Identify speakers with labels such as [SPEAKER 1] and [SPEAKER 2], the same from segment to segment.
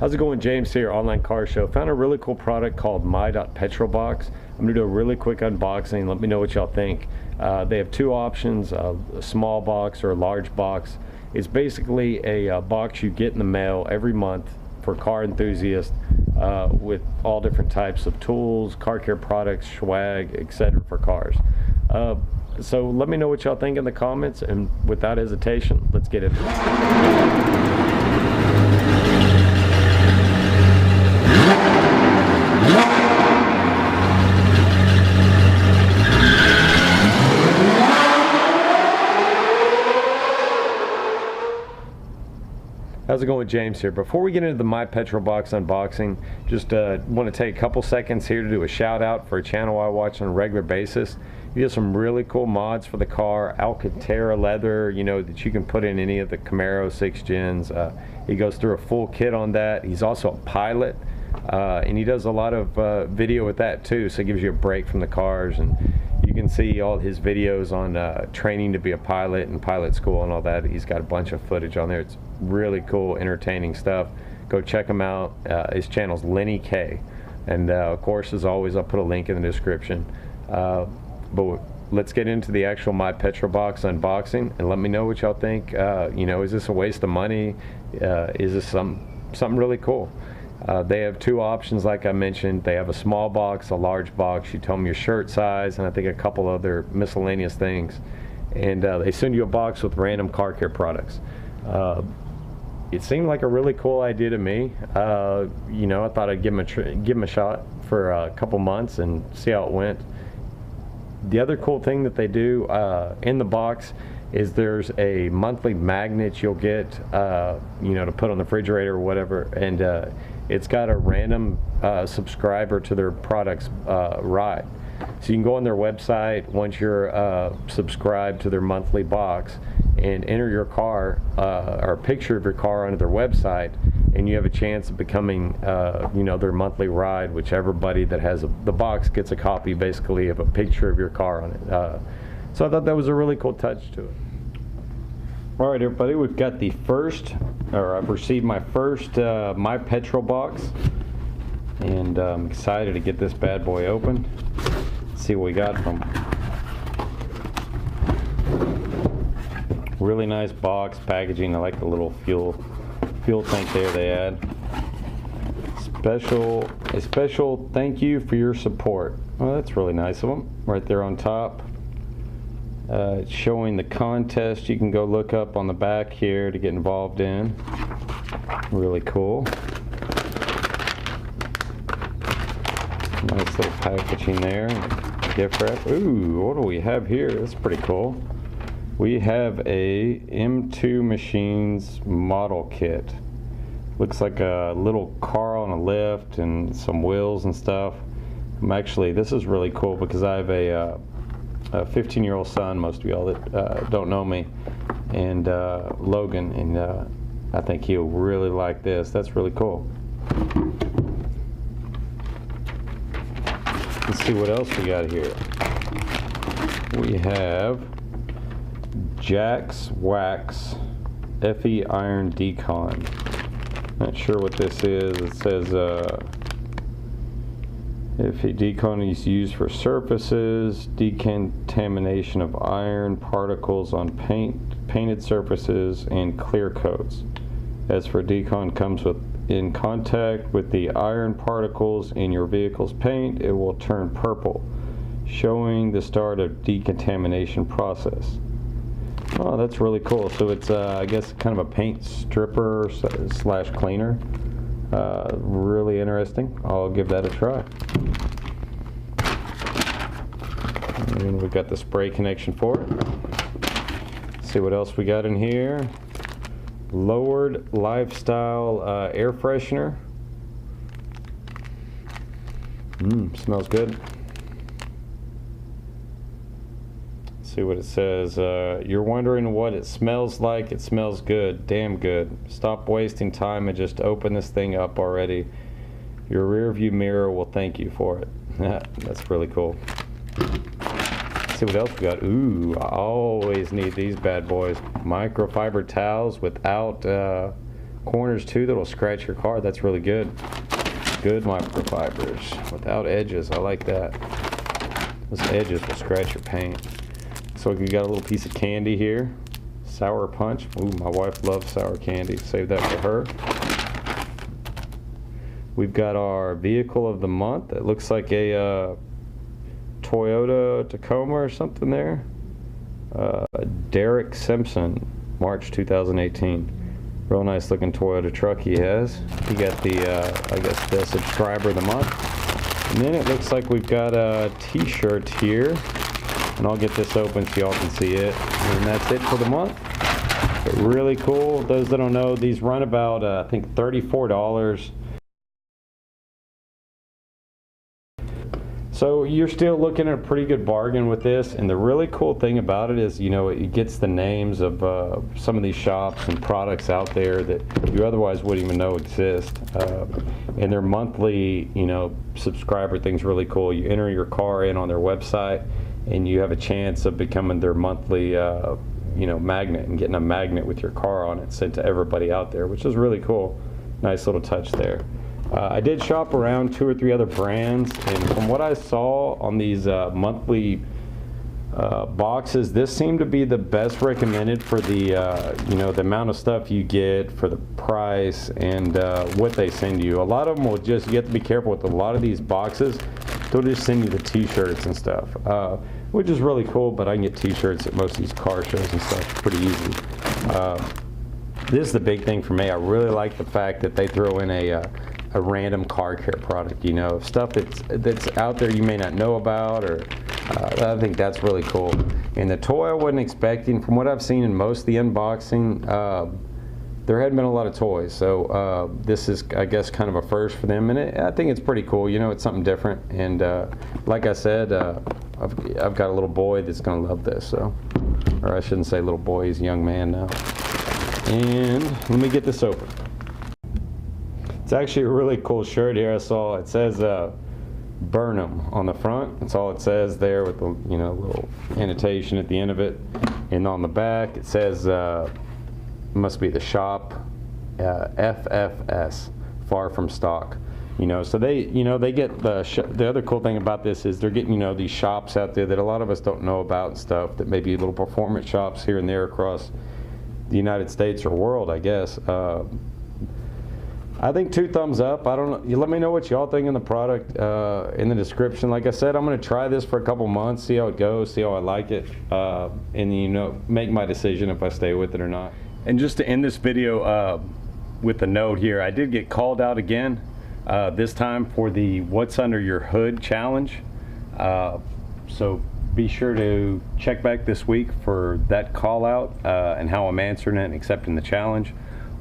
[SPEAKER 1] How's it going? James here, Online Car Show. Found a really cool product called My.Petrolbox. I'm going to do a really quick unboxing. Let me know what y'all think. They have two options, a small box or a large box. It's basically a box you get in the mail every month for car enthusiasts with all different types of tools, car care products, swag, etc. for cars. So let me know what y'all think in the comments, and without hesitation, let's get into it. How's it going? James here. Before we get into the My.Petrolbox unboxing, just want to take a couple seconds here to do a shout out for a channel I watch on a regular basis. He does some really cool mods for the car, Alcantara leather, you know, that you can put in any of the Camaro 6 gens. He goes through a full kit on that. He's also a pilot, and he does a lot of video with that too, so it gives you a break from the cars. And you can see all his videos on training to be a pilot and pilot school and all that. He's got a bunch of footage on there. It's really cool, entertaining stuff. Go check him out. His channel's Lenny K, and of course, as always, I'll put a link in the description. But let's get into the actual My.Petrolbox unboxing, and let me know what y'all think. You know, is this a waste of money? Is this something really cool? They have two options, like I mentioned. They have a small box, a large box. You tell them your shirt size, and I think a couple other miscellaneous things. And they send you a box with random car care products. It seemed like a really cool idea to me. You know, I thought I'd give them a shot for a couple months and see how it went. The other cool thing that they do in the box is there's a monthly magnet you'll get, you know, to put on the refrigerator or whatever, and it's got a random subscriber to their products ride. So you can go on their website once you're subscribed to their monthly box and enter your car or a picture of your car onto their website, and you have a chance of becoming you know, their monthly ride. Whichever buddy that has the box gets a copy basically of a picture of your car on it. So I thought that was a really cool touch to it. Alright everybody, we've got the first, or I've received my first My.Petrolbox, and I'm excited to get this bad boy open. See what we got from really nice box packaging. I like the little fuel tank there they add. A special thank you for your support. Well, that's really nice of them. Right there on top. It's showing the contest you can go look up on the back here to get involved in. Really cool. Nice little packaging there. Gift wrap. Ooh, what do we have here? That's pretty cool. We have a M2 Machines model kit. Looks like a little car on a lift and some wheels and stuff. This is really cool because I have a 15-year-old son, most of y'all that don't know me, and Logan, and I think he'll really like this. That's really cool. Let's see what else we got here. We have Jack's Wax FE Iron Decon. Not sure what this is. It says FE Decon is used for surfaces, decontamination of iron particles on painted surfaces, and clear coats. As for decon comes in contact with the iron particles in your vehicle's paint, it will turn purple, showing the start of decontamination process. Oh, that's really cool. So it's I guess kind of a paint stripper slash cleaner. Really interesting. I'll give that a try. And we've got the spray connection for it. Let's see what else we got in here. Lowered Lifestyle air freshener. Smells good. Let's see what it says. You're wondering what it smells like? It smells good. Damn good. Stop wasting time and just open this thing up already. Your rear view mirror will thank you for it. That's really cool. Let's see what else we got. Ooh, I always need these bad boys. Microfiber towels without corners too that'll scratch your car. That's really good. Good microfibers without edges. I like that. Those edges will scratch your paint. So we got a little piece of candy here. Sour Punch. Ooh, my wife loves sour candy. Save that for her. We've got our vehicle of the month. It looks like a Toyota Tacoma or something there. Derek Simpson, March 2018. Real nice looking Toyota truck he has. He got the, I guess, the subscriber of the month. And then it looks like we've got a t-shirt here. And I'll get this open so y'all can see it. And that's it for the month. But really cool. Those that don't know, these run about, I think, $34. So you're still looking at a pretty good bargain with this, and the really cool thing about it is, you know, it gets the names of some of these shops and products out there that you otherwise wouldn't even know exist. And their monthly, you know, subscriber thing's really cool. You enter your car in on their website, and you have a chance of becoming their monthly, you know, magnet and getting a magnet with your car on it sent to everybody out there, which is really cool. Nice little touch there. I did shop around 2 or 3 other brands, and from what I saw on these monthly boxes, this seemed to be the best recommended for the you know, the amount of stuff you get, for the price, and what they send you. A lot of them will just, you have to be careful with a lot of these boxes. They'll just send you the t-shirts and stuff, which is really cool, but I can get t-shirts at most of these car shows and stuff pretty easy. This is the big thing for me. I really like the fact that they throw in a random car care product, you know, stuff that's out there you may not know about, or I think that's really cool. And the toy I wasn't expecting, from what I've seen in most of the unboxing, there hadn't been a lot of toys, so this is, I guess, kind of a first for them, and I think it's pretty cool. You know, it's something different, and like I said, I've got a little boy that's gonna love this, so, or I shouldn't say little boy, he's a young man now. And let me get this open. It's actually a really cool shirt here. I saw it says Burnham on the front. That's all it says there, with the, you know, little annotation at the end of it. And on the back it says must be the shop, FFS, far from stock. You know, so they, you know, they get the other cool thing about this is they're getting, you know, these shops out there that a lot of us don't know about and stuff, that may be little performance shops here and there across the United States or world, I guess. I think 2 thumbs up. I don't know. You let me know what y'all think of the product in the description. Like I said, I'm going to try this for a couple months, see how it goes, see how I like it, and, you know, make my decision if I stay with it or not. And just to end this video with a note here, I did get called out again, this time for the What's Under Your Hood challenge. So be sure to check back this week for that call out and how I'm answering it and accepting the challenge.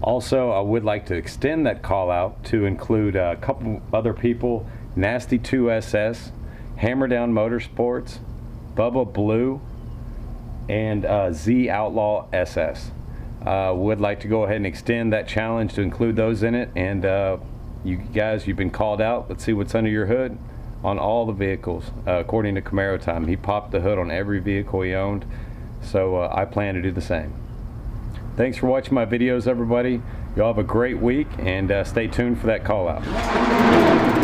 [SPEAKER 1] Also, I would like to extend that call out to include a couple other people: Nasty2SS, Hammer Down Motorsports, Bubba Blue, and Z Outlaw SS. Would like to go ahead and extend that challenge to include those in it. And you guys, you've been called out. Let's see what's under your hood on all the vehicles. According to Camaro Time, he popped the hood on every vehicle he owned. So I plan to do the same. Thanks for watching my videos, everybody. Y'all have a great week, and stay tuned for that call out.